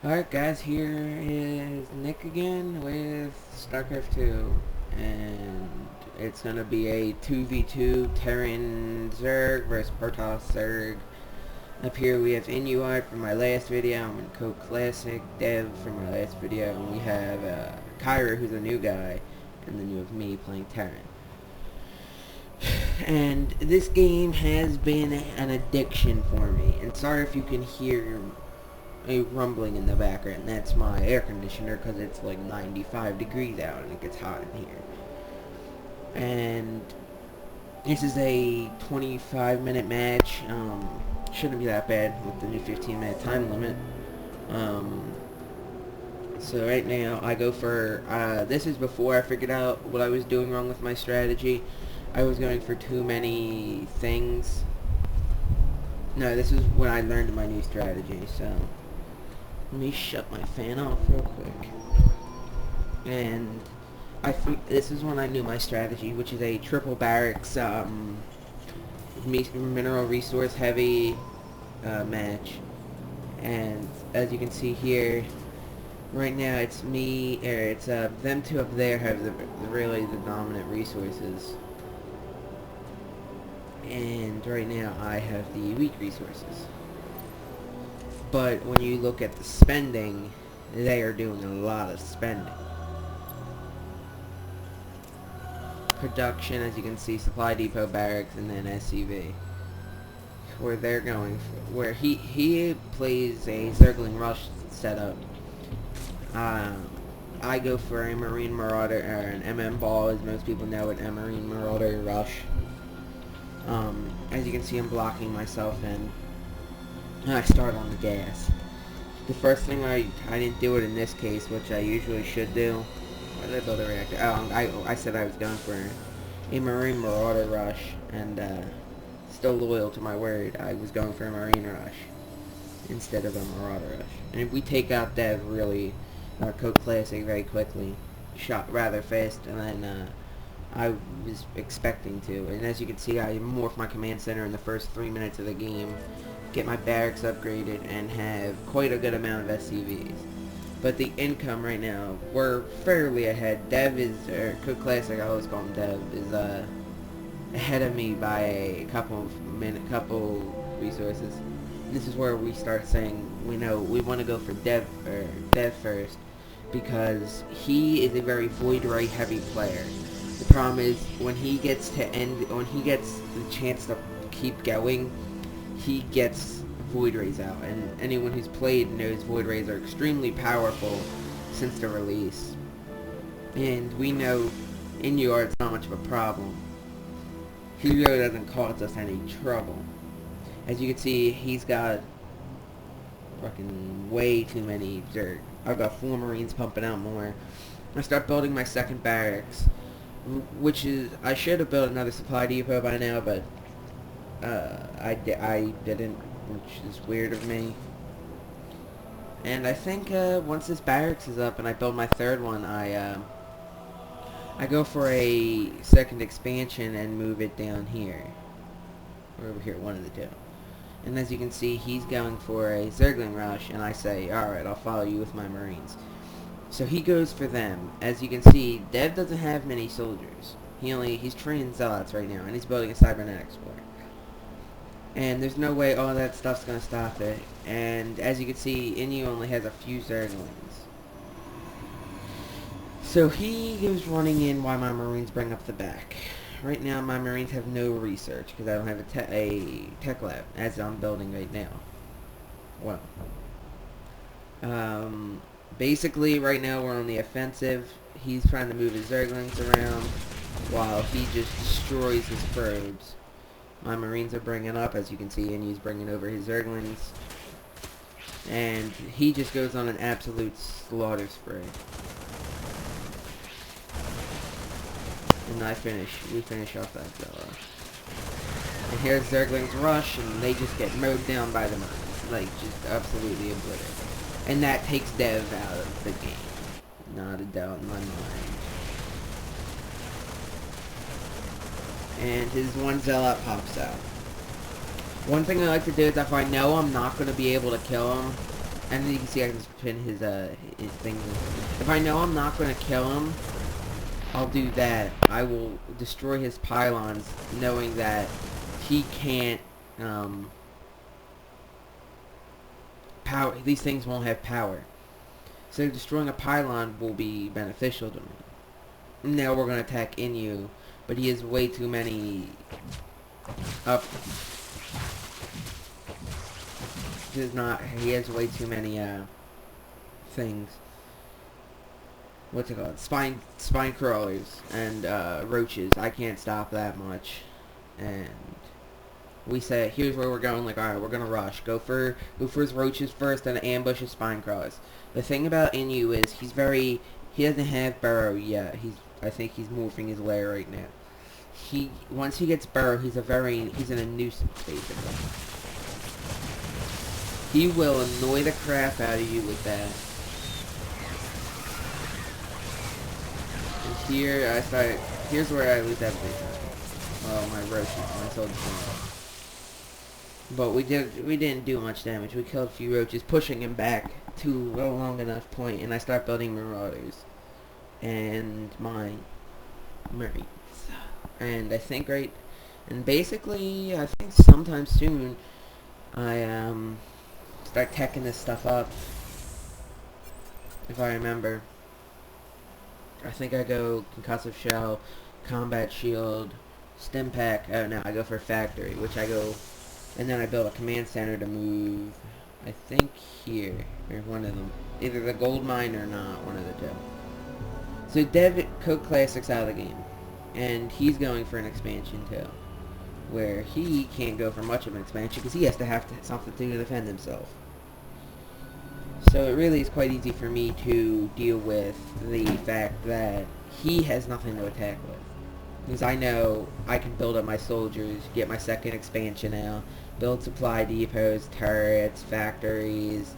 Alright guys, here is Nick again with StarCraft 2, and it's going to be a 2v2 Terran Zerg versus Protoss Zerg. Up here we have Inuart from my last video, I'm in Code Classic, Dev from my last video, and we have Kyra, who's a new guy, and then you have me playing Terran. And this game has been an addiction for me, and sorry if you can hear a rumbling in the background. That's my air conditioner because it's like 95 degrees out and it gets hot in here. And this is a 25-minute match. Shouldn't be that bad with the new 15-minute time limit. So right now I go for this is before I figured out what I was doing wrong with my strategy. I was going for too many things. No, this is when I learned my new strategy. So let me shut my fan off real quick. And this is when I knew my strategy, which is a triple barracks, mineral resource heavy match. And as you can see here, right now it's me, or it's them two up there have really the dominant resources. And right now I have the weak resources. But when you look at the spending, they are doing a lot of spending. Production, as you can see, supply depot, barracks, and then SCV. Where they're going, where he plays a Zergling Rush setup. I go for a Marine Marauder, or an MM Ball, as most people know it, a Marine Marauder Rush. As you can see, I'm blocking myself in. I start on the gas. The first thing I didn't do it in this case, which I usually should do. Why did I build a reactor? Oh, I said I was going for a Marine Marauder Rush, and still loyal to my word, I was going for a Marine Rush instead of a Marauder Rush. And if we take out Dev really, Code Classic very quickly, shot rather fast, and then I was expecting to. And as you can see, I morphed my command center in the first 3 minutes of the game, get my barracks upgraded, and have quite a good amount of SCVs. But the income right now, we're fairly ahead. Dev is, or Code Classic, I always call him Dev, is ahead of me by a couple resources. This is where we start saying we want to go for Dev first, because he is a very Void Ray heavy player. The problem is when he gets the chance to keep going, he gets Void Rays out, and anyone who's played knows Void Rays are extremely powerful since the release. And we know Inuart's not much of a problem. He really doesn't cause us any trouble. As you can see, he's got fucking way too many Zerg. I've got 4 Marines pumping out more. I start building my second barracks, which is, I should have built another supply depot by now, but I didn't, which is weird of me. And I think once this barracks is up and I build my third one, I go for a second expansion and move it down here, or over here, one of the two. And as you can see, he's going for a Zergling Rush, and I say, alright, I'll follow you with my Marines. So he goes for them. As you can see, Dev doesn't have many soldiers. He's training Zealots right now, and he's building a Cybernetics War. And there's no way all that stuff's gonna stop it. And as you can see, Inu only has a few Zerglings. So he goes running in while my Marines bring up the back. Right now, my Marines have no research, because I don't have a tech lab, as I'm building right now. Well. Basically, right now we're on the offensive. He's trying to move his Zerglings around while he just destroys his probes. My Marines are bringing up, as you can see, and he's bringing over his Zerglings. And he just goes on an absolute slaughter spree. And we finish off that Zella. And here's Zerglings Rush, and they just get mowed down by the Marines. Like, just absolutely obliterated. And that takes Dev out of the game. Not a doubt in my mind. And his one Zealot pops out. One thing I like to do is if I know I'm not going to be able to kill him, And then you can see I can just pin his things in. If I know I'm not going to kill him, I'll do that. I will destroy his pylons, knowing that he can't, power. These things won't have power. So destroying a pylon will be beneficial to me. Now we're going to attack Inu, but he has way too many up. He has way too many things. What's it called? Spine crawlers and roaches. I can't stop that much. And we say, here's where we're going. Like, all right, we're gonna rush. Go for his roaches first, and ambush his spine crawlers. The thing about Inu is he doesn't have burrow yet. I think he's morphing his lair right now. Once he gets burrow, he's in a nuisance basically. He will annoy the crap out of you with that. And here's where I lose everything. Oh, my roaches, my soldiers. But we didn't do much damage. We killed a few roaches, pushing him back to a long enough point, and I start building marauders. And my marines. And I think basically, I think sometime soon, I, start teching this stuff up. If I remember. I think I go concussive shell, combat shield, stim pack. Oh no, I go for factory, which I go, and then I build a command center to move. I think here, or one of them, either the gold mine or not, one of the two. So Dev Code Classic's out of the game, and he's going for an expansion too, where he can't go for much of an expansion because he has to have something to do to defend himself. So it really is quite easy for me to deal with the fact that he has nothing to attack with. Because I know I can build up my soldiers, get my second expansion out, build supply depots, turrets, factories,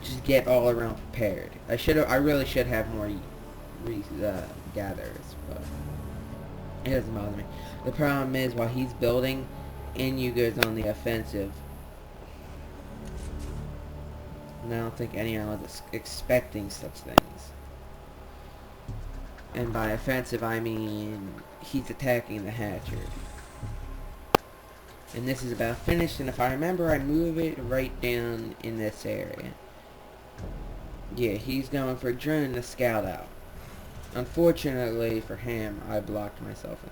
just get all around prepared. I really should have more gatherers, but it doesn't bother me. The problem is, while he's building, Inu goes on the offensive. And I don't think anyone was expecting such things. And by offensive, I mean he's attacking the hatcher. And this is about finished, and if I remember, I move it right down in this area. Yeah, he's going for a drone to scout out. Unfortunately for him, I blocked myself in.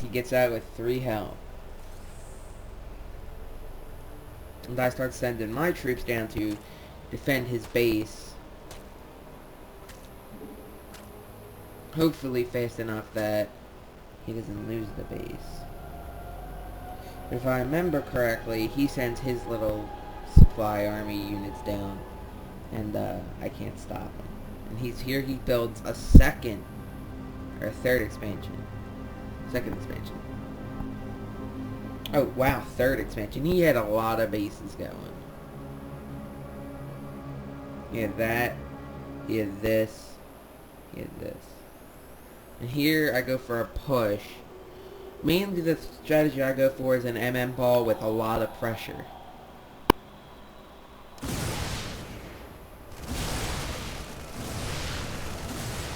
He gets out with 3 health. And I start sending my troops down to defend his base. Hopefully fast enough that he doesn't lose the base. If I remember correctly, he sends his little supply army units down. And I can't stop him. And he's here, he builds a second or a third expansion. Second expansion. Oh, wow, third expansion. He had a lot of bases going. He had that. He had this. He had this. And here I go for a push. Mainly the strategy I go for is an MM ball with a lot of pressure.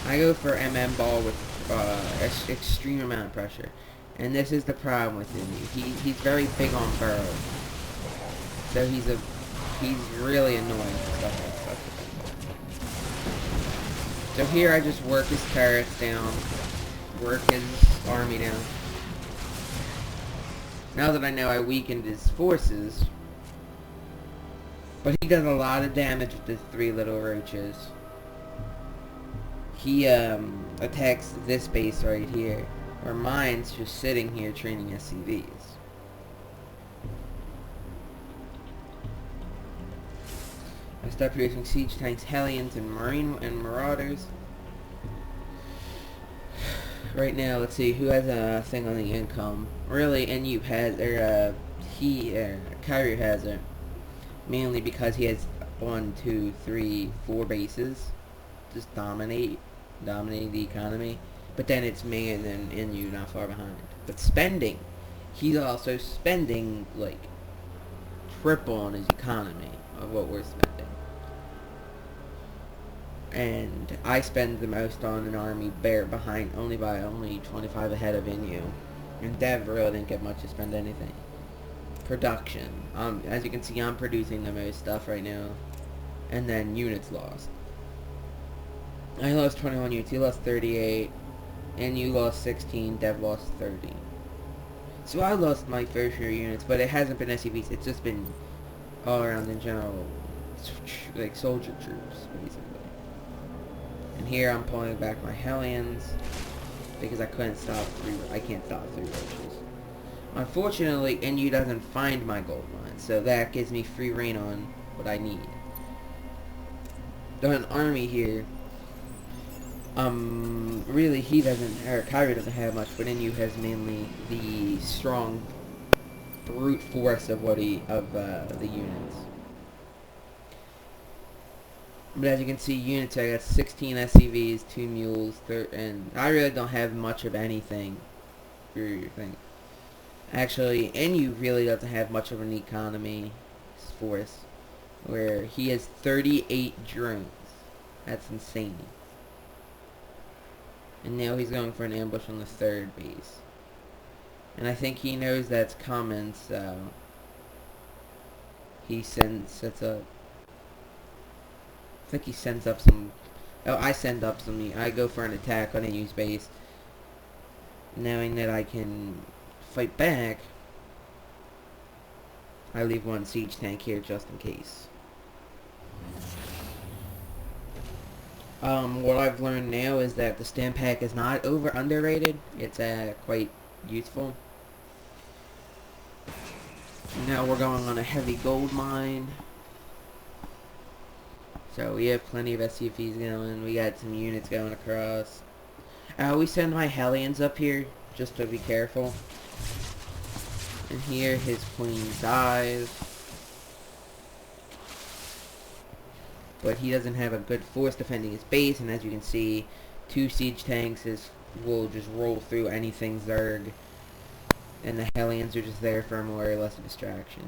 I go for MM ball with extreme amount of pressure, and this is the problem with him. He's very big on burrow, so he's really annoying for stuff like that. So here I just work his turrets down, work his army down. Now that I know I weakened his forces, but he does a lot of damage with his 3 little roaches. He attacks this base right here, where mine's just sitting here training SCVs. I start producing siege tanks, Hellions, and marauders. Right now, let's see who has a thing on the income. Really, Inu has, Kyrie has it mainly because he has 1, 2, 3, 4 bases, just dominating the economy. But then it's me and then NU not far behind. But spending, he's also spending like triple on his economy of what we're spending. And I spend the most on an army behind only 25 ahead of NU. And Dev really didn't get much to spend anything. Production. As you can see, I'm producing the most stuff right now. And then units lost. I lost 21 units, you lost 38, and you lost 16, Dev lost 30. So I lost my fair share of units, but it hasn't been SCVs, it's just been all around in general, like soldier troops, basically. And here I'm pulling back my Hellions, because I can't stop 3 roaches. Unfortunately, NU doesn't find my gold mine, so that gives me free reign on what I need. There's an army here. Really, Kyrie doesn't have much, but NU has mainly the strong brute force of the units. But as you can see, units, I got 16 SCVs, 2 mules, and I really don't have much of anything for your thing. Actually, NU really doesn't have much of an economy force, where he has 38 drones. That's insane. And now he's going for an ambush on the 3rd base. And I think he knows that's coming, so he sets up. I think he sends up some. Oh, I send up some. I go for an attack on NU's base, knowing that I can fight back. I leave 1 siege tank here just in case. What I've learned now is that the stamp pack is not underrated. It's quite useful. Now we're going on a heavy gold mine. So we have plenty of SCVs going. We got some units going across. We send my Hellions up here just to be careful. And here his queen dies. But he doesn't have a good force defending his base, and as you can see, 2 siege tanks will just roll through anything Zerg, and the Hellions are just there for more or less a distraction.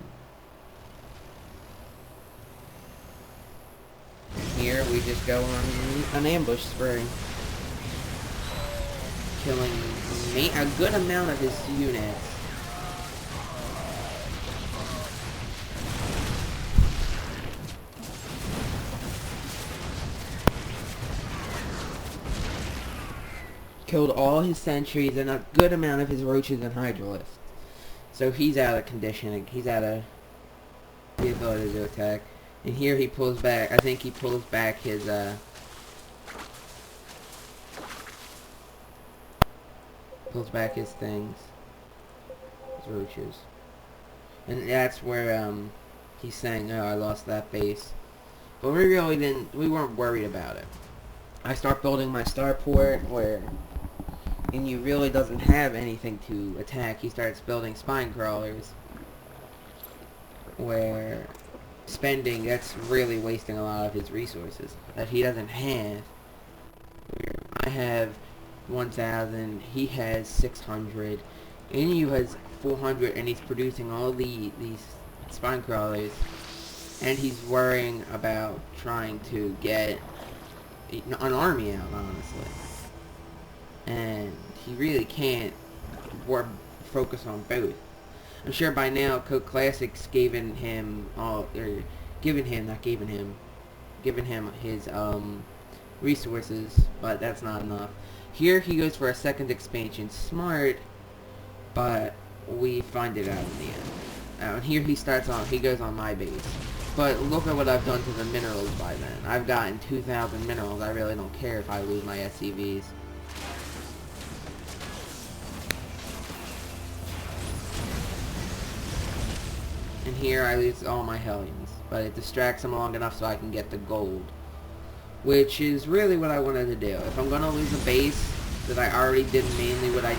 And here we just go on an ambush spree, killing a good amount of his units. Killed all his sentries and a good amount of his roaches and hydralisks. So he's out of condition. He's out of the ability to attack. And here he pulls back. I think he pulls back his things. His roaches. And that's where he's saying, oh, I lost that base. But we weren't worried about it. I start building my starport where NU really doesn't have anything to attack. He starts building spine crawlers where spending, that's really wasting a lot of his resources that he doesn't have. I have 1,000, he has 600, NU has 400, and he's producing all these spine crawlers, and he's worrying about trying to get an army out, honestly. And he really can't focus on both. I'm sure by now Code Classics given him his resources, but that's not enough. Here he goes for a 2nd expansion. Smart, but we find it out in the end. And here he goes on my base. But look at what I've done to the minerals by then. I've gotten 2,000 minerals. I really don't care if I lose my SCVs. And here I lose all my Hellions. But it distracts them long enough so I can get the gold. Which is really what I wanted to do. If I'm going to lose a base that I already did mainly what I